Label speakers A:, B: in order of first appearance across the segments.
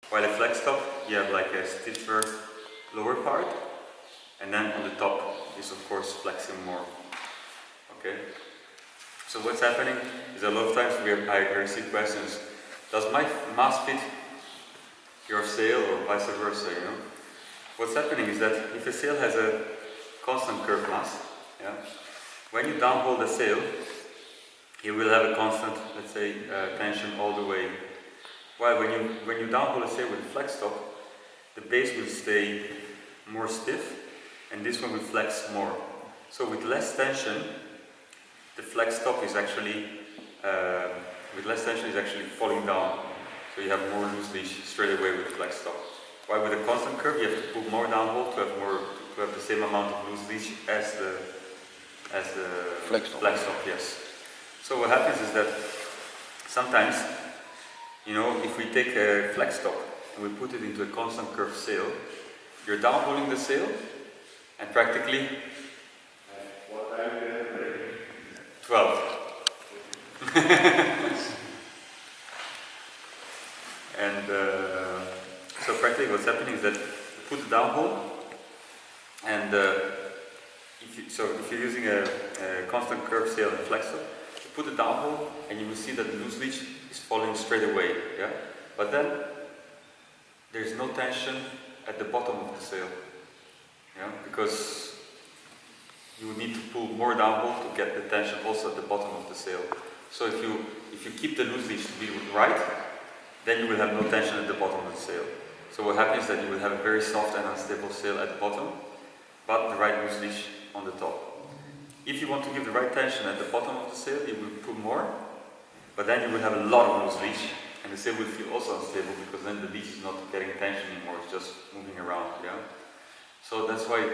A: While a flex top, you have like a stiffer lower part, and then on the top is of course flexing more. Okay. So what's happening is a lot of times I receive questions: does my mast fit your sail, or vice versa? You know, what's happening is that if a sail has a constant curve mast, yeah, when you downhaul the sail, you will have a constant, let's say, tension all the way. While when you downhaul a sail with a flex top, the base will stay more stiff, and this one will flex more. So with less tension, the flex top is actually falling down. So you have more loose leash straight away with the flex top. While with a constant curve, you have to put more downhaul to have the same amount of loose leash as the flex top. Yes. So what happens is that sometimes, you know, if we take a flex top and we put it into a constant curve sail, you're downhauling the sail, and practically 12. And so practically what's happening is that you put the downhole, and if you're using a constant curve sail and flex top, you put the downhole and you will see that the loose leash is falling straight away, yeah? But then there's no tension at the bottom of the sail, yeah? Because you need to pull more downhole to get the tension also at the bottom of the sail. So if you keep the loose leash to be right, then you will have no tension at the bottom of the sail. So what happens is that you will have a very soft and unstable sail at the bottom, but the right loose leash on the top. If you want to give the right tension at the bottom of the sail, you will pull more, but then you will have a lot of loose leash, and the sail will feel also unstable, because then the leash is not getting tension anymore, it's just moving around, yeah? So that's why,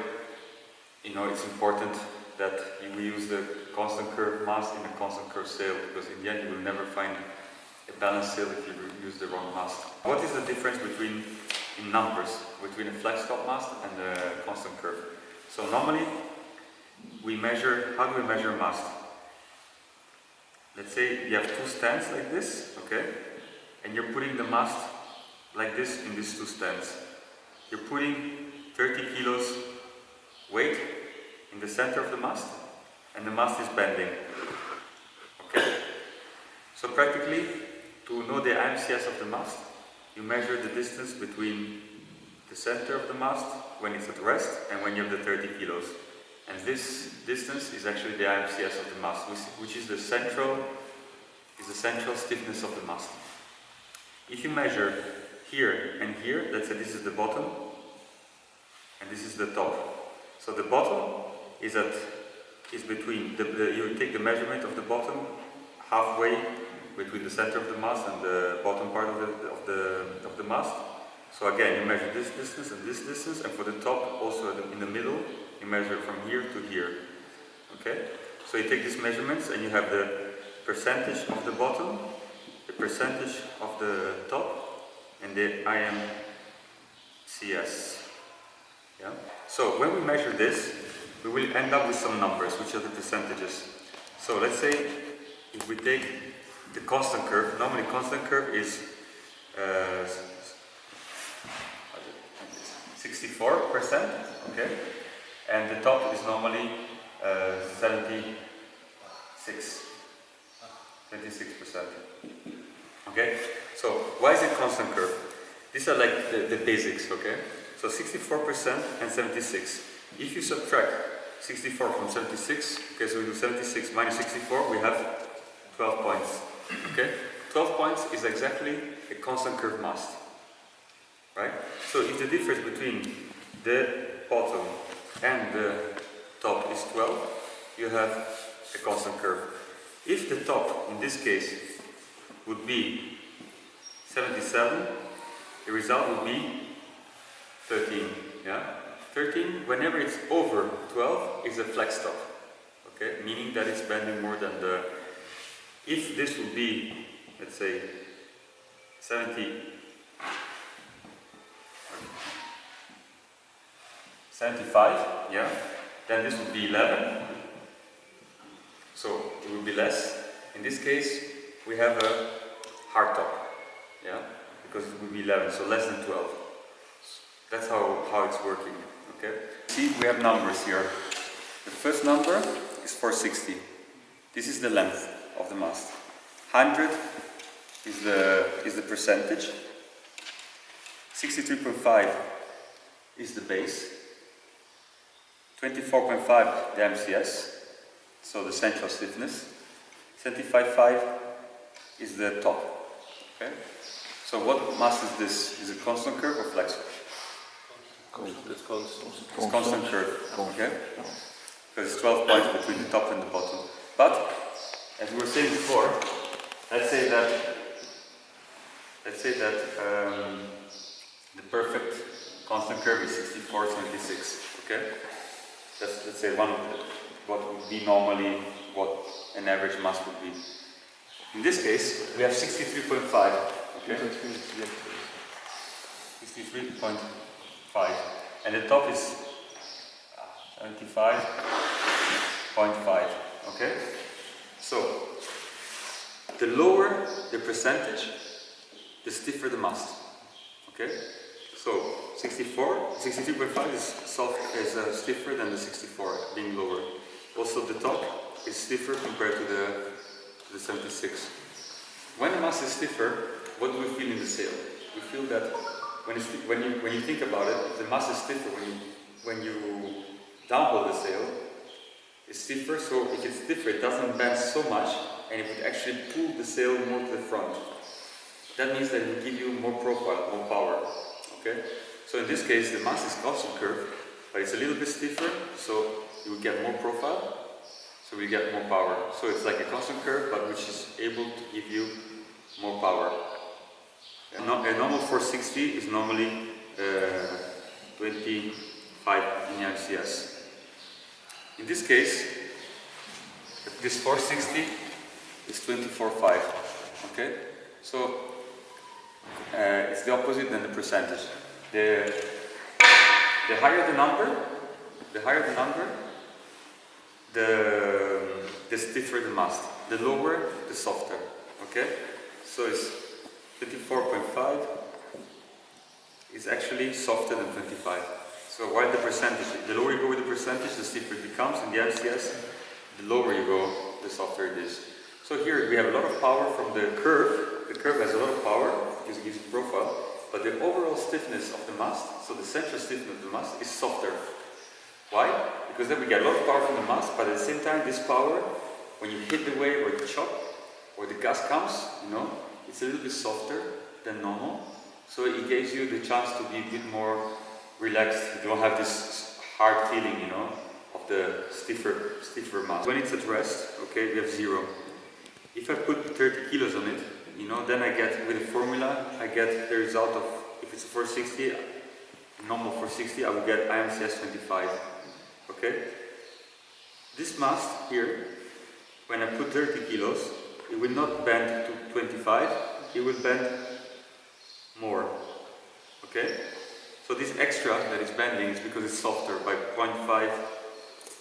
A: you know, it's important that you use the constant curve mast in a constant curve sail, because in the end you will never find a balanced sail if you use the wrong mast. What is the difference in numbers between a flex top mast and a constant curve? So normally we measure, how do we measure mast? Let's say you have two stands like this, okay? And you're putting the mast like this in these two stands. You're putting 30 kilos weight in the center of the mast, and the mast is bending. Okay? So practically, to know the IMCS of the mast, you measure the distance between the center of the mast when it's at rest and when you have the 30 kilos. And this distance is actually the IMCS of the mast, which is the central stiffness of the mast. If you measure here and here, let's say this is the bottom and this is the top. So the bottom is between you take the measurement of the bottom halfway between the center of the mast and the bottom part of the mast. So again, you measure this distance and this distance, and for the top also in the middle, you measure from here to here. Okay? So you take these measurements and you have the percentage of the bottom, the percentage of the top, and the IMCS. Yeah? So when we measure this, we will end up with some numbers, which are the percentages. So let's say if we take the constant curve, normally constant curve is 64%, okay? And the top is normally 26%. Okay? So why is it constant curve? These are like the basics, okay? So 64% and 76. If you subtract 64 from 76, okay, so we do 76 minus 64, we have 12 points. Okay? 12 points is exactly a constant curve mast. Right? So if the difference between the bottom and the top is 12, you have a constant curve. If the top, in this case, would be 77, the result would be 13. Yeah? 13, whenever it's over 12, is a flex top. Okay? Meaning that it's bending more than the... If this would be, let's say, 75, yeah, then this would be 11. So it would be less. In this case, we have a hard top, yeah, because it would be 11, so less than 12. That's how it's working, okay? See, we have numbers here. The first number is 460. This is the length of the mast. 100 is the percentage. 63.5 is the base. 24.5 the MCS, so the central stiffness. 75.5 is the top. Okay. So what mast is this? Is it constant curve or flexor?
B: It's constant.
A: It's constant curve. Okay. Because it's 12 points between the top and the bottom. But as we were saying before, let's say that the perfect constant curve is 64.26. Okay. That's, let's say, what would be normally what an average mast would be. In this case, we have 63.5. Okay. 63.5, and the top is 75.5. Okay. So the lower the percentage, the stiffer the mast. Okay. So 63.5 is stiffer than the 64, being lower. Also the top is stiffer compared to the 76. When the mast is stiffer, what do we feel in the sail? We feel that when you think about it, if the mast is stiffer, when you downhaul the sail, it's stiffer, so if it's stiffer it doesn't bend so much and it would actually pull the sail more to the front. That means that it will give you more profile, more power. Okay? So in this case the mast is constant curve, but it's a little bit stiffer, so you will get more profile, so we get more power. So it's like a constant curve, but which is able to give you more power. A normal 460 is normally 25 in MCS. In this case, this 460 is 24.5. Okay? So it's the opposite than the percentage. The higher the number, the stiffer the mast. The lower, the softer. Okay? So it's 24.5 is actually softer than 25. So while the percentage, the lower you go with the percentage, the stiffer it becomes. In the MCS, the lower you go, the softer it is. So here we have a lot of power from the curve. The curve has a lot of power because it gives you profile, but the overall stiffness of the mast, so the central stiffness of the mast, is softer. Why? Because then we get a lot of power from the mast, but at the same time this power, when you hit the wave or the chop, or the gust comes, it's a little bit softer than normal. So it gives you the chance to be a bit more relaxed. You don't have this hard feeling, of the stiffer mast. When it's at rest, okay, we have 0. If I put 30 kilos on it, then I get, with the formula, I get the result of, if it's a 460, normal 460, I will get IMCS 25. Okay? This mast here, when I put 30 kilos, it will not bend to 25, it will bend more. Okay? So this extra that is bending is because it's softer by 0.5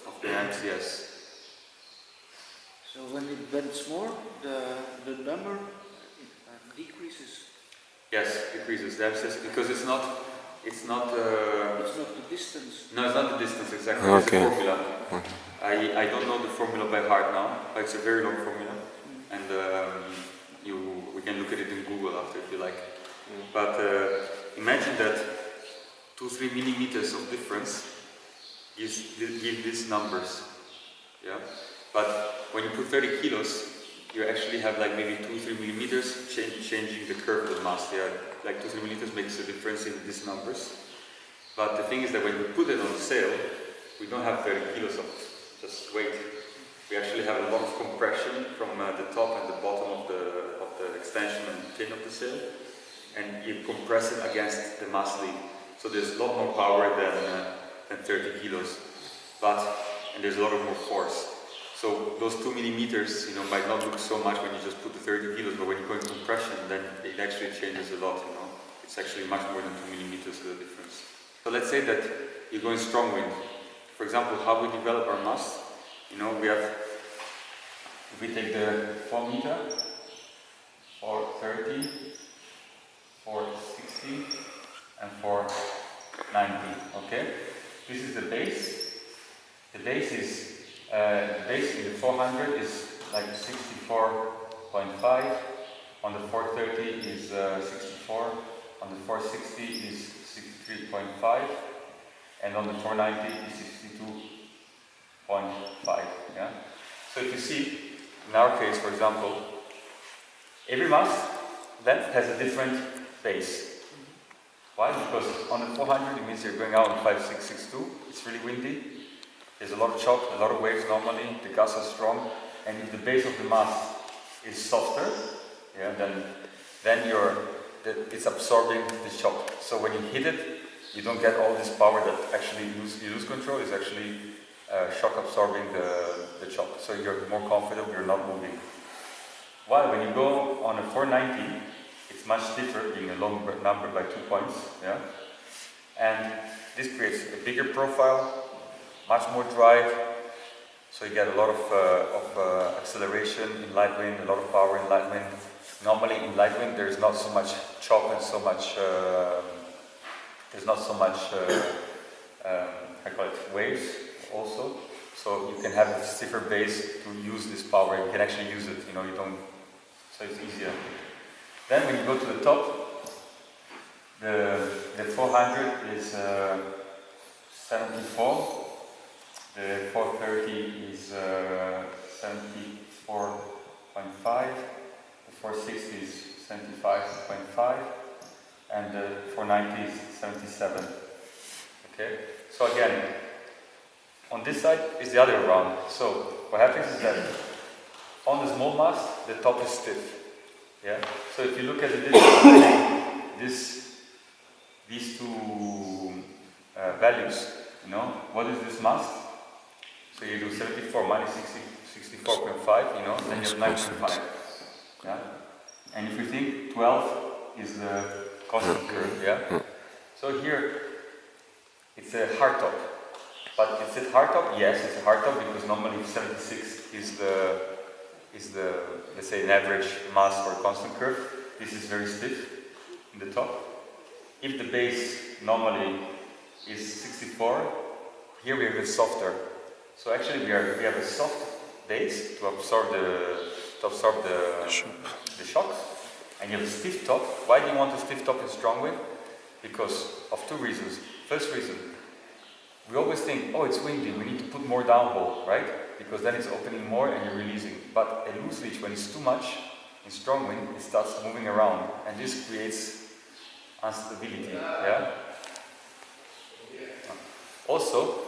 A: of the MCS.
C: So when it bends more, the number decreases?
A: Yes, decreases the MCS because it's not
C: It's not the distance.
A: No, it's not the distance exactly.
B: Okay.
A: It's a formula. I don't know the formula by heart now, but it's a very long formula, and we can look at it in Google after if you like. But imagine that 2-3 millimeters of difference give these numbers. Yeah. But when you put 30 kilos, you actually have like maybe 2-3 millimeters changing the curve of the mast. Yeah, like 2-3 millimeters makes a difference in these numbers. But the thing is that when we put it on the sail, we don't have 30 kilos of just weight. We actually have a lot of compression from the top and the bottom of the extension and fin of the sail, and you compress it against the mast lead. So there's a lot more power than 30 kilos, and there's a lot of more force. So those 2 millimeters, might not look so much when you just put the 30 kilos, but when you go in compression, then it actually changes a lot. It's actually much more than 2 millimeters the difference. So let's say that you go in strong wind. For example, how we develop our mast. We have, if we take the 4 meter or 30, 460 and 490. Okay, this is the base. The base in the 400 is like 64.5. On the 430 is 64. On the 460 is 63.5. And on the 490 is 62.5. Yeah. So if you see, in our case, for example, every mast length has a different base. Why? Because on the 400 it means you're going out on 5662. It's really windy. There's a lot of chop, a lot of waves normally. The gusts are strong, and if the base of the mast is softer, yeah, then it's absorbing the chop. So when you hit it, you don't get all this power that actually you lose control. It's actually shock absorbing the chop. So you're more comfortable. You're not moving. While when you go on a 490, it's much stiffer, being a long number by 2 points. Yeah, and this creates a bigger profile. Much more drive, so you get a lot of acceleration in light wind, a lot of power in light wind. Normally in light wind there is not so much chop and so much, there's not so much, I call it waves also. So you can have a stiffer base to use this power, you can actually use it, you know, you don't, so it's easier. Then when you go to the top, the 400 is 74. The 430 is 74.5, the 460 is 75.5, and the 490 is 77. Okay, so again, on this side is the other way around. So what happens is that on the small mast, the top is stiff. Yeah. So if you look at the difference these two values, you know, what is this mast? So you do 74 minus 64.5, you know, then you have 9.5. Yeah? And if you think 12 is the constant curve, yeah? So here, it's a hard top. But is it hard top? Yes, it's a hard top because normally 76 is the let's say, an average mass for a constant curve. This is very stiff in the top. If the base normally is 64, here we have it softer. So actually we have a soft base to absorb the shocks, and you have a stiff top. Why do you want a stiff top in strong wind? Because of two reasons. First reason, we always think, oh, it's windy, we need to put more downhole, right? Because then it's opening more and you're releasing. But a loose leech, when it's too much in strong wind, it starts moving around, and this creates instability. Yeah. Also,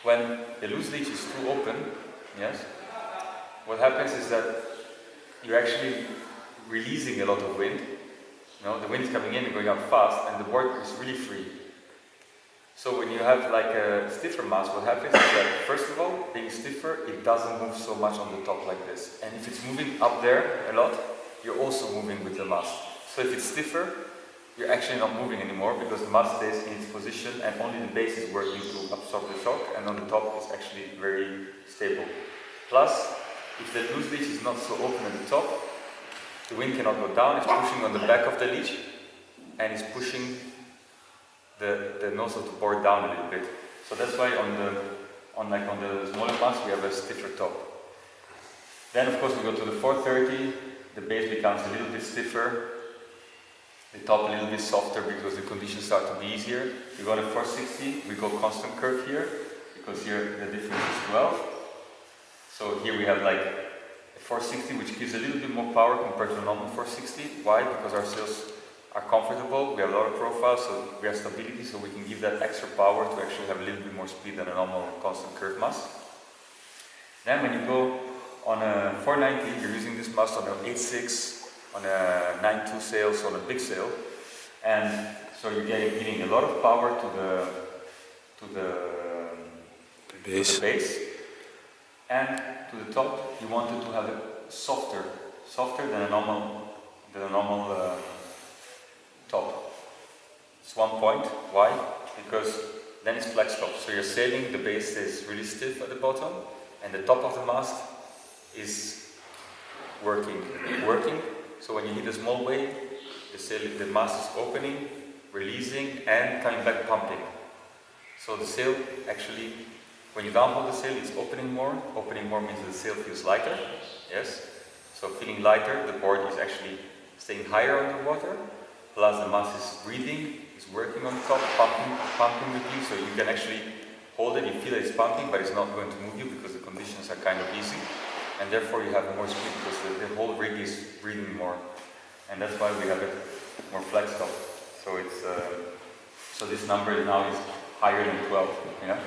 A: when the loose leech is too open, yes, what happens is that you're actually releasing a lot of wind. You know, the wind is coming in and going up fast, and the board is really free. So when you have like a stiffer mass, what happens is that, first of all, being stiffer, it doesn't move so much on the top like this. And if it's moving up there a lot, you're also moving with the mass. So if it's stiffer, you're actually not moving anymore because the mass stays in its position and only the base is working to absorb the shock, and on the top it's actually very stable. Plus, if the loose leech is not so open at the top, the wind cannot go down, it's pushing on the back of the leech and it's pushing the nose of the board down a little bit. So that's why on the smaller mass we have a stiffer top. Then of course we go to the 430, the base becomes a little bit stiffer, the top a little bit softer because the conditions start to be easier. We go to 460, we go constant curve here, because here the difference is 12. So here we have like a 460 which gives a little bit more power compared to a normal 460. Why? Because our sails are comfortable, we have a lot of profile, so we have stability, so we can give that extra power to actually have a little bit more speed than a normal constant curve mast. Then when you go on a 490, you're using this mast on an 8.6, on a 9.2 sail, so on a big sail, and so you're giving a lot of power to the base, and to the top you want it to have it softer than a normal top. It's 1 point. Why? Because then it's flex top. So you're sailing, the base is really stiff at the bottom, and the top of the mast is working. So when you hit a small wave, the mast is opening, releasing, and coming back pumping. So the sail actually, when you downhold the sail, it's opening more. Opening more means the sail feels lighter. Yes. So feeling lighter, the board is actually staying higher on the water. Plus the mast is breathing, is working on top, pumping with you. So you can actually hold it. You feel that it's pumping, but it's not going to move you because the conditions are kind of easy. And therefore you have more speed because the whole rig is breathing more. And that's why we have it more flexed up. So it's so this number now is higher than 12. Yeah.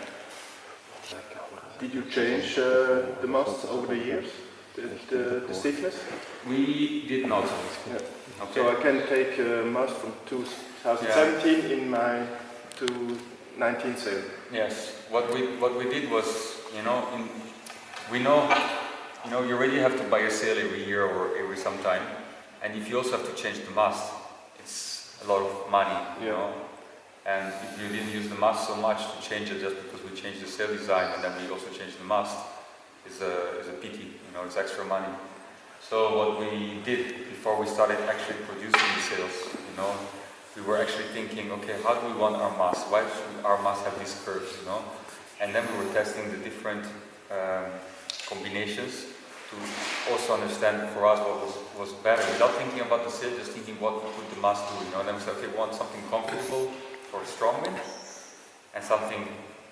B: Did you change the masts over the years? The stiffness?
A: We did not.
B: Yeah.
A: Okay.
B: So I can take a mast from 2017 in my 2019 sail.
A: Yes. What we did was, we know, you already have to buy a sail every year or every some time, and if you also have to change the mast, it's a lot of money, you know. And if you didn't use the mast so much to change it just because we changed the sail design and then we also changed the mast, is a pity, it's extra money. So what we did before we started actually producing the sails, we were actually thinking, okay, how do we want our mast? Why should our mast have these curves, And then we were testing the different combinations to also understand for us what was better, without thinking about the sail, just thinking what would the mast do, And then we said, okay, we want something comfortable for strong wind, and something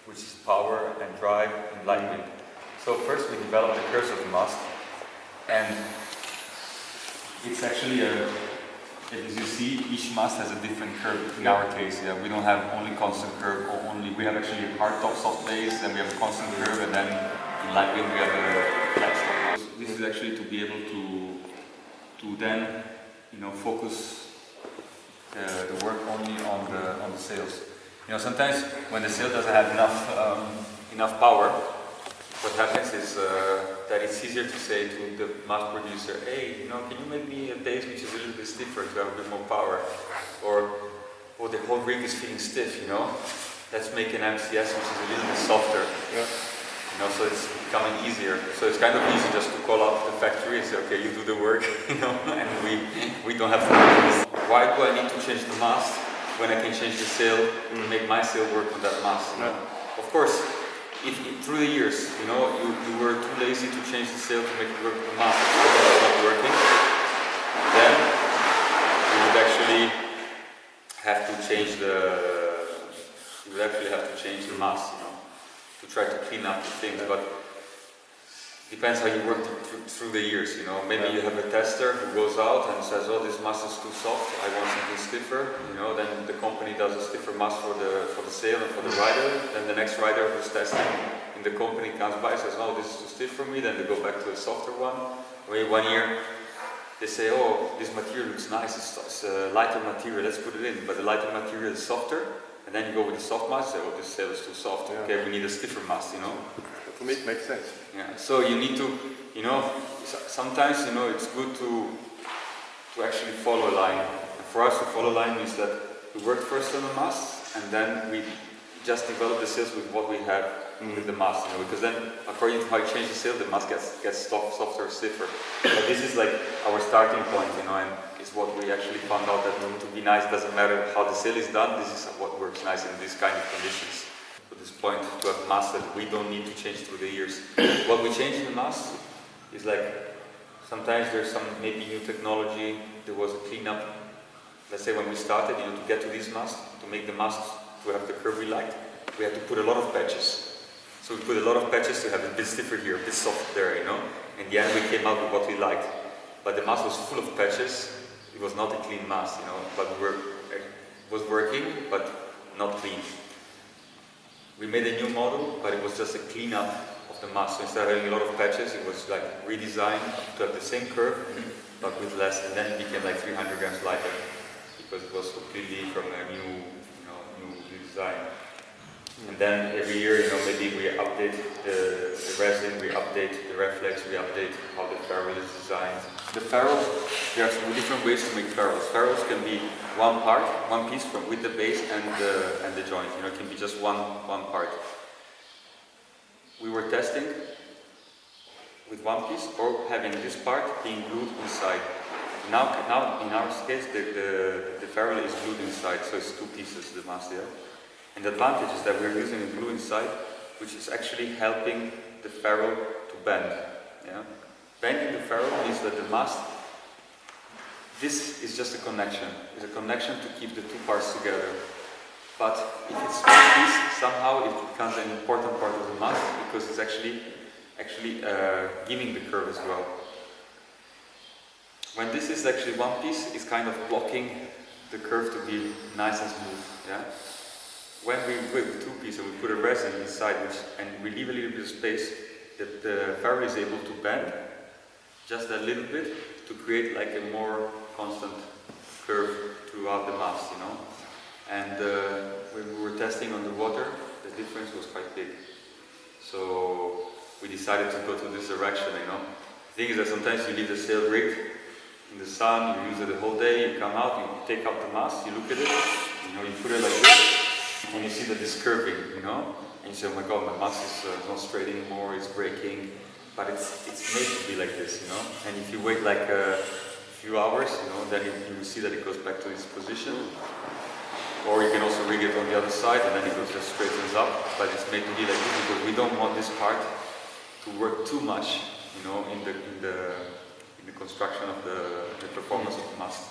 A: which is power and drive and light wind. So first we developed the curves of the mast, and it's actually as you see, each mast has a different curve. In our case, we don't have only constant curve, or we have actually a hard top, soft base, then we have a constant curve, and then in light wind we have a flat top. This is actually to be able to then, focus the work only on the sails. Sometimes when the sail doesn't have enough power, what happens is that it's easier to say to the mast producer, hey, can you make me a base which is a little bit stiffer to have a bit more power? Or the whole rig is feeling stiff, let's make an MCS which is a little bit softer.
B: Yeah.
A: So it's becoming easier. So it's kind of easy just to call up the factory and say, okay, you do the work, and we don't have to do this. Why do I need to change the mast when I can change the sail and make my sail work on that mast? Of course, if through the years, you were too lazy to change the sail to make it work with the mast, and it's not working, then you would actually have to change the mast, to try to clean up the things. But depends how you work through the years, Maybe you have a tester who goes out and says, oh, this mast is too soft, I want something stiffer, then the company does a stiffer mast for the sail and for the rider. Then the next rider who's testing in the company comes by and says, no, this is too stiff for me, then they go back to a softer one. Maybe 1 year they say, oh, this material looks nice, it's a lighter material, let's put it in, but the lighter material is softer, and then you go with the soft mast, say, oh, this sail is too soft, okay, we need a stiffer mast,
B: For me it makes sense.
A: Yeah, so you need to, sometimes, it's good to actually follow a line. And for us, to follow a line means that we work first on the mast, and then we just develop the sails with what we have with the mast, because then, according to how you change the sail, the mast gets softer, stiffer. But this is like our starting point, and it's what we actually found out, that to be nice doesn't matter how the sail is done, this is what works nice in this kind of conditions. This point to have mast that we don't need to change through the years. What we change in the mast is like, sometimes there's some maybe new technology, there was a cleanup. Let's say when we started, to get to this mast, to make the mast to have the curve we liked, we had to put a lot of patches. So we put a lot of patches to have it a bit stiffer here, a bit soft there, In the end we came out with what we liked. But the mast was full of patches, it was not a clean mast, but it was working, but not clean. We made a new model, but it was just a cleanup of the mast. So instead of having a lot of patches, it was like redesigned to have the same curve, but with less, and then it became like 300 grams lighter, because it was completely from a new design. And then every year, maybe we update the resin, we update the reflex, we update how the ferrule is designed. The ferrule, there are some different ways to make ferrules. Ferrules can be one piece with the base and the joint. It can be just one part. We were testing with one piece or having this part being glued inside. now in our case, the ferrule is glued inside, so it's two pieces, the mast here. And the advantage is that we're using a glue inside, which is actually helping the ferrule to bend. Yeah? Bending the ferrule means that the mast, this is just a connection. It's a connection to keep the two parts together. But if it's one piece, somehow it becomes an important part of the mast because it's actually giving the curve as well. When this is actually one piece, it's kind of blocking the curve to be nice and smooth. Yeah? When we with two pieces, we put a resin inside, and we leave a little bit of space, that the ferrule is able to bend just a little bit to create like a more constant curve throughout the mast, you know. And when we were testing on the water, the difference was quite big. So we decided to go to this direction, you know. The thing is that sometimes you leave the sail rigged in the sun, you use it the whole day, you come out, you take out the mast, you look at it, you know, you put it like this, and you see that it's curving, you know. And you say, oh my god, my mast is not straight anymore, it's breaking. But it's made to be like this, you know. And if you wait like a few hours, you know, then you will see that it goes back to its position. Or you can also rig it on the other side and then it goes just straightens up. But it's made to be like this because we don't want this part to work too much, you know, in the construction of the performance of the mast.